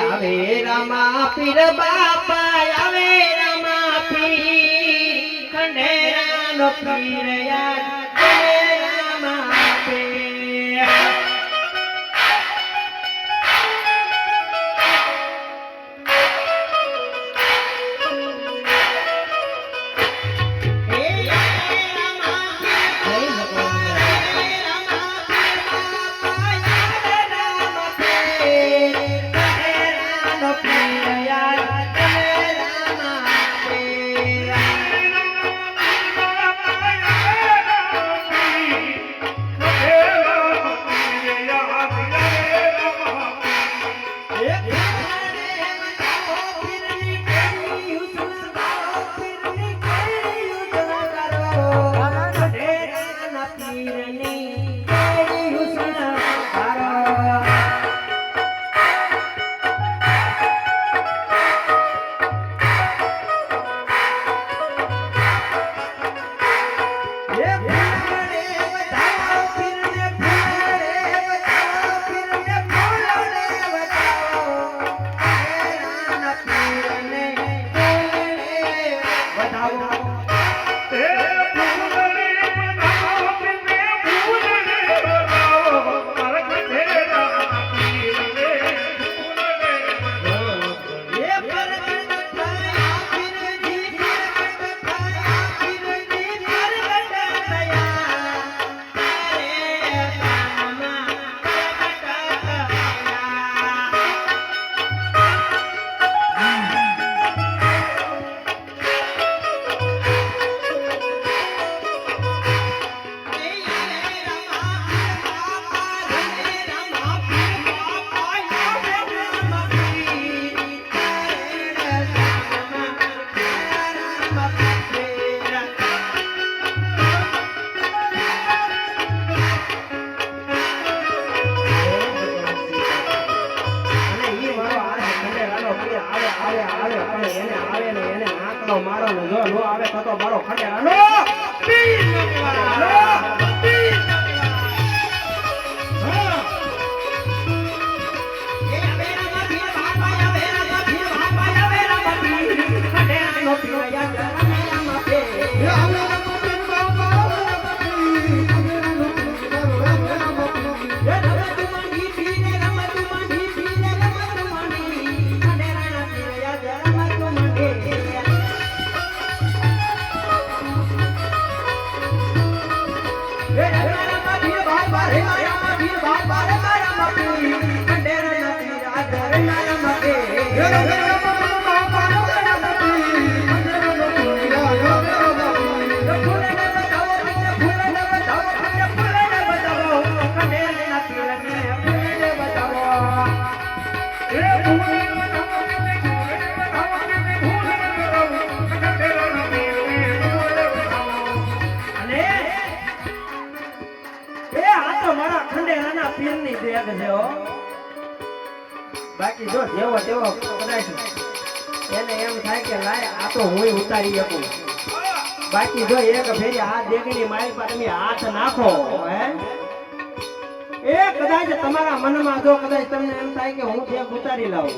આવે રામા પીર બાપા આવે રામા પીર ખંડેરાનો પીર યાદ રામા પીર મારો ને જો નો આવે તો મારો ખંડેરા નો પીર પીરની દેગ છે હો બાકી જો જેવો તેવો કદાચ એને એમ થાય કે લાય આ તો હું ઉતારી શકું બાકી જો એક ફેરી આ દેગની મારી પર તમે હાથ નાખો હે એ કદાચ તમારા મનમાં જો કદાચ તમને એમ થાય કે હું દેગ ઉતારી લાવું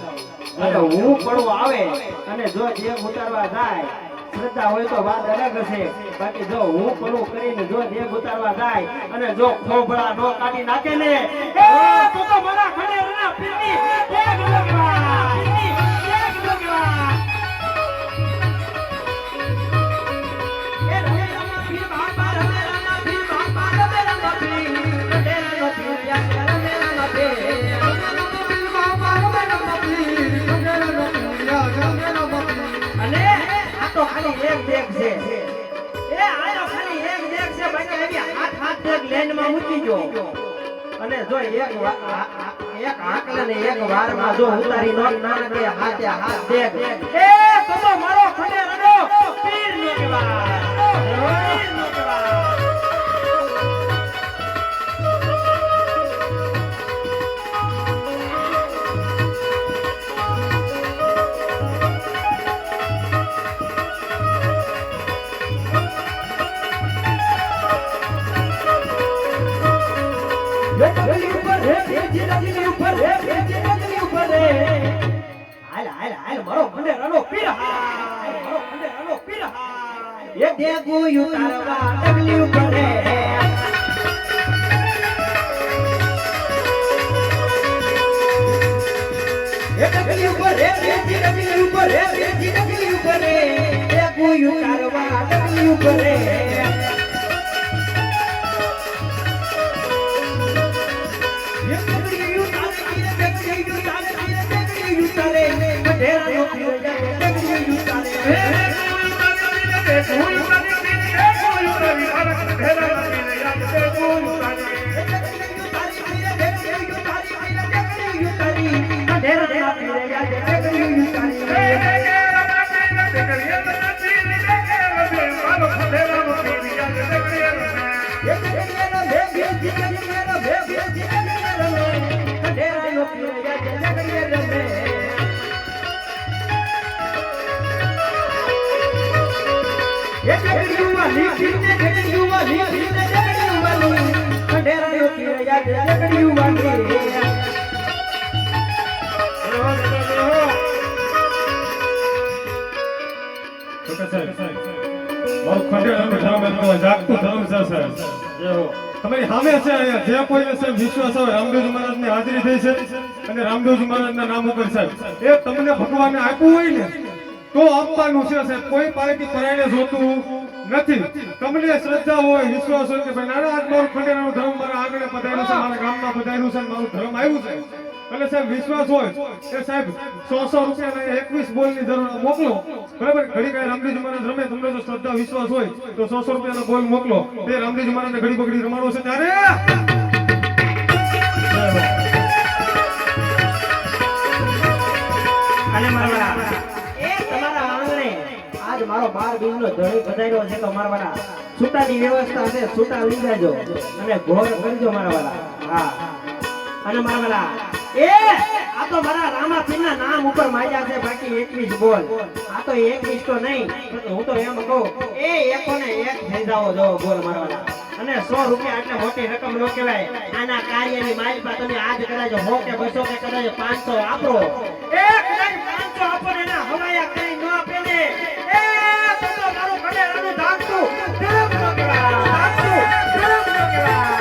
અને હું પડવો આવે અને જો દેગ ઉતારવા જાય શ્રદ્ધા હોય તો વાત અલગ હશે બાકી જો હું પડવું કરીને જો દેગ ઉતારવા જાય અને જો ખોબળા નો કાઢી નાખે ને એ તો મારા ખંડેરના પીરની દેગ લગવા પીરની દેગ લગવા એ રામા પીર બાપા રામા પીર બાપા રામા પીર ખંડેરાનો પીર યાદ રામા પીર અને તો ખાલી એક દેગ છે એ આયો ખાલી એક દેગ છે બાકી એવી હાથ દેગ લેન માં મૂકી જો અને જો એક આકલે ને એક વાર માં જો ઉતારી નો નાખે હાથે હાથ દેગ એ તો મારો ખંડેરાનો પીર નો કહેવાય પીર નો કહેવાય ખંડેરાનો પીર હાય મારો ખંડેરાનો પીર હાય એ દેગું ઉતારવા ડગલી પડે એ ડગલી ઉપર રે ડગલી ઉપર રે ડગલી ઉપર રે દેગું ઉતારવા ડગલી ઉપર રે તમારી સામે છે અહીંયા જે કોઈને સાહેબ વિશ્વાસ હોય રામદેવજી મહારાજની હાજરી થઈ છે અને રામદેવજી મહારાજના નામ ઉપર સાહેબ એ તમને ભગવાને આપ્યું હોય ને તો આપવાનું છે સાહેબ કોઈ પાસેથી પરાયણે જોતું નથી તમને શ્રદ્ધા હોય વિશ્વાસ હોય કે ભાઈ નાના આજ મારું ખંડેરાનું ધર્મ મારા આગળ પધાર્યું છે મારા ગામમાં પધાર્યું છે મારું ધર્મ આવ્યું છે એટલે સાહેબ વિશ્વાસ હોય એ સાહેબ 100 રૂપિયા 21 બોલની જરૂર મોકલો બરાબર ઘડી કઈ રામદેવજી મહારાજ રમે તમને જો શ્રદ્ધા વિશ્વાસ હોય તો 100 રૂપિયાનો બોલ મોકલો તે રામદેવજી મહારાજને ઘડી બગડી રમાડો છે ત્યારે અને મારા એ તમારા આંગણે આજ મારો 12 બીજનો ધણી બધાયરો છે તો મારવાના છૂટાની વ્યવસ્થા છે છૂટા લઈ જાજો અને ઘોર કરજો મારવાના હા અને મારવાના એ આ તો મારા રામાપીરના નામ ઉપર માર્યા છે બાકી 21 બોલ આ તો 21 તો નહીં હું તો એમ કહું એ એકોને એક થઈ જાવો જો બોલ મારવાના અને 100 રૂપિયા એટલે મોટી રકમ નો કહેવાય આના કાર્યની માલિકા તમે આજ કદાચ 100 કે 200 કે કદાચ 500 આપો એક નહીં 500 આપો ને એના હવાયા કઈ ન આપે ને એ તો મારું ખંડેરાનું ધામતું ધર્મ નો કહેવાય ધામતું ધર્મ નો કહેવાય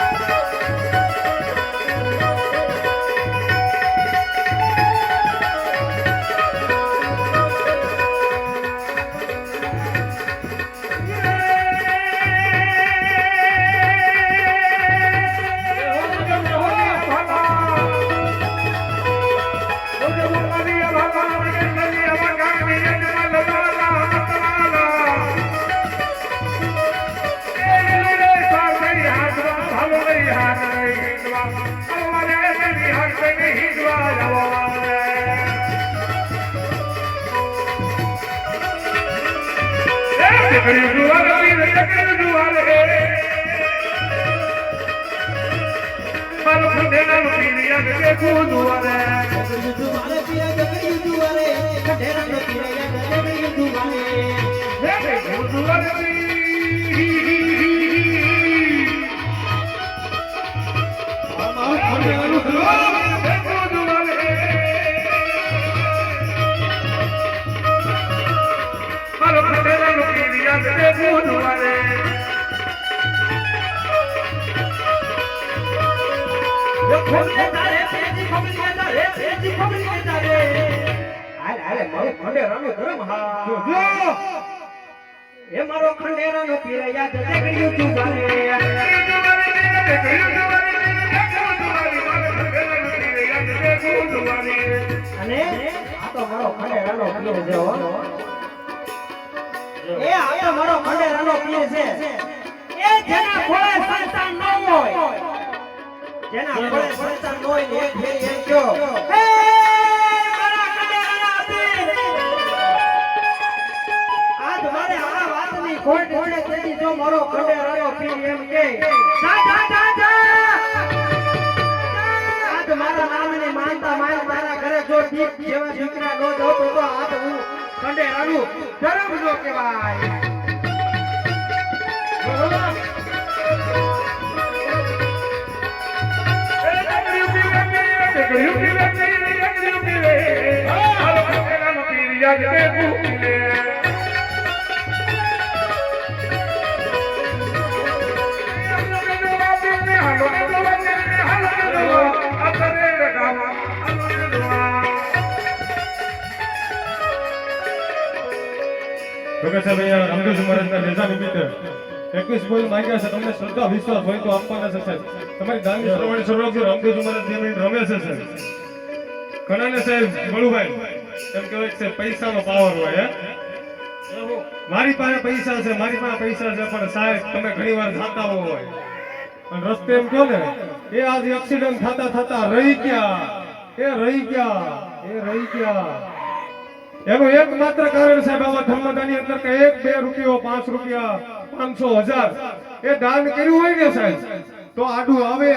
એ મારો ખંડેરાનો પીર યાદ દેગડ્યું તું ગાને અને આ તો મારો ખંડેરાનો પીર છે હો એ આ તો મારો ખંડેરાનો પીર છે એ જેના ખોળે સંતાન ન હોય જેના ખોળે સંતાન ન હોય ને એક ફેરી એમ કયો હે મારા ખંડેરાના પીર આજ મારે આ વાતની ખોટ છે તેથી જો મારો ખંડેરાનો પીર એમ કે જા જા જા જા આજ મારા નામની માનતા મારા ઘરે જો દીપ જેવા દીકરા નો દો તો આજ હું ખંડેરાનું ધર્મ નો કહેવાય ભગત સાહેબ અહીંયા રામદેવજી મહારાજના નેજા નિમિત્તે 21 બોલ માંગ્યા છે. તમને શ્રદ્ધા વિશ્વાસ હોય તો આપવાના છે સાહેબ. તમારી દાનની પ્રમાણે શરૂ રાખજો. રામદેવજી મહારાજ 2 મિનિટ રમે છે સાહેબ. ઘણાને સાહેબ બળુભાઈ એમ કહેવાય છે પૈસાનો પાવર હોય. મારી પાસે પૈસા છે, મારી પાસે પૈસા છે, પણ સાહેબ તમે ઘણી વાર જાતા હોય અને રસ્તે એમ કહો ને એ આજ એક્સિડન્ટ થતા રહી ગયા. એનું એકમાત્ર કારણ સાહેબ આવા ધર્મદાનની અંદર કે 1 2 રૂપિયો 5 રૂપિયા 500 1000 એ દાન કર્યું હોય ને સાહેબ તો આડું આવે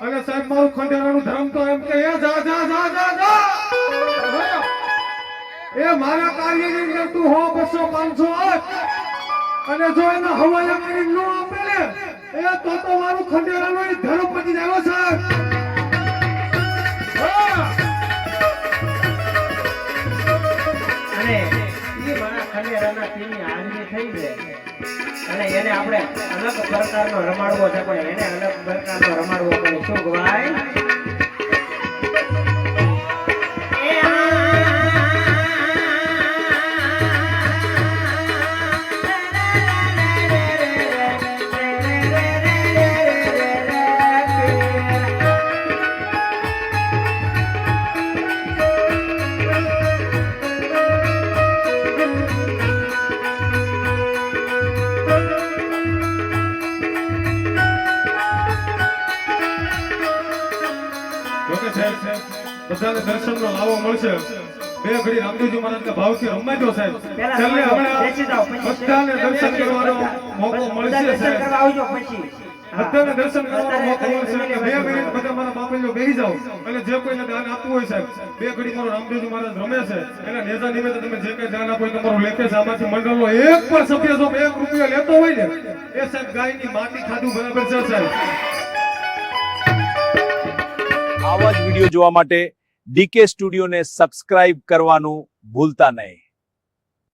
અને સાહેબ મારું ખંડેરાનું ધર્મ તો એમ કે એ જા એ મારા કાર્યની અંદર તું 100 200 500 આપ અને જો એને હવાયા કરી ન આપે ને એ તો મારું ખંડેરાનું ધર્મ પતી જાય સાહેબ. અને ઈ મારા ખંડેરાના ટીમની હાજરી થઈ છે અને એને આપણે અલગ પ્રકારનો રમાડવો છે, પણ એને અલગ પ્રકારનો રમાડવો પડે. શું ભાઈ બધાને દર્શનનો લાવો મળશે. 2 ઘડી રામદેવજી મહારાજના ભાવથી રમાજો સાહેબ. પહેલા છેલ્લે હમણાં બેસી જાઓ, પછી બધાને દર્શન કરવાનો મોકો મળશે દર્શન સાહેબ. કરવા આવજો પછી. બધાને દર્શન કરવાનો મોકો મળશે એટલે 2 મિનિટ બધા મારા બાપલીઓ બેસી જાઓ અને જે કોઈને દાન આપવું હોય સાહેબ 2 ઘડી મારો રામદેવજી મહારાજ રમે છે એના નેજા નિમિત્તે તમે જે કંઈ દાન આપો એ તમારું લેખે છે. આમાંથી મંડળનો એક પણ સભ્ય જો 1 રૂપિયો લેતો હોય ને એ સાહેબ ગાયની માટી ખાધું બરાબર છે સાહેબ. આવા જ વિડીયો જોવા માટે ડીકે સ્ટુડિયોને સબસ્ક્રાઇબ કરવાનું ભૂલતા નહીં.